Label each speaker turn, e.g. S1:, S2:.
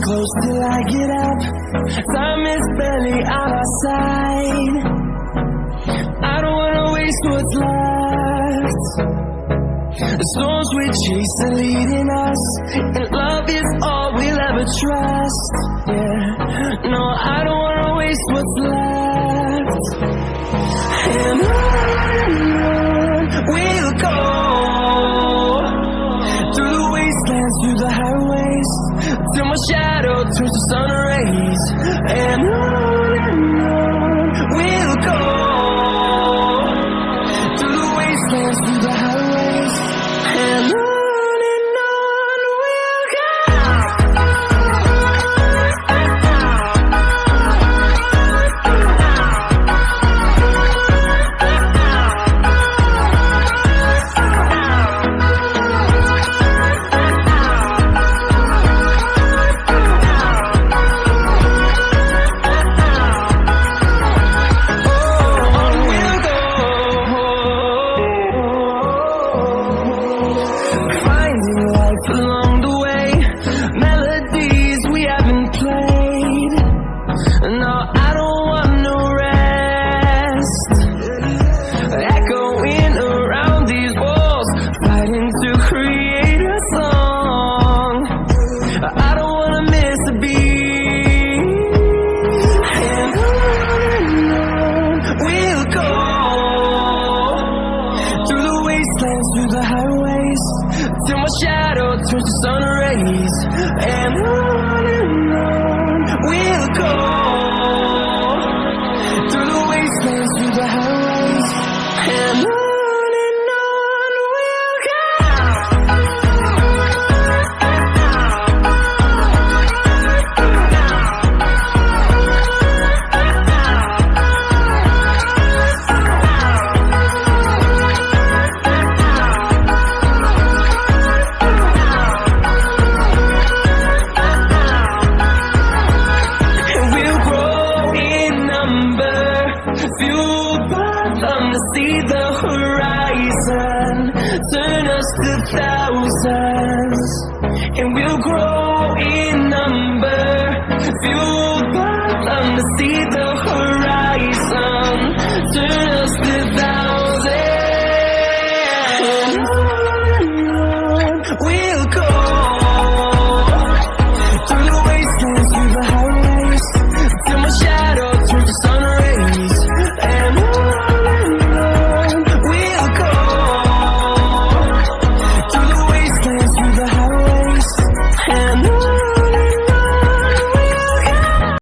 S1: close till I get up. Time is barely on our side. I don't wanna waste what's left. The storms we chase are leading us, and love is all we'll ever trust. Yeah, no, I don't wanna waste what's left. And on we'll go, through the wastelands, through the highways, till my shadow turns to sun rays. And on we'll go, through the wastelands, through the highways, and on we'll go. Along the way, melodies we haven't played. No, I don't want no rest. Echoing around these walls, fighting to create a song. I don't wanna miss a beat. And on we'll go, through the wastelands, through the highways, till my shadow turns to sun rays. And on we'll go, through the wastelands, through the highways, and on we'll go. Fueled by them to see the horizon, turn us to thousands, and we'll grow in number. Fueled by them to see the horizon, turn us to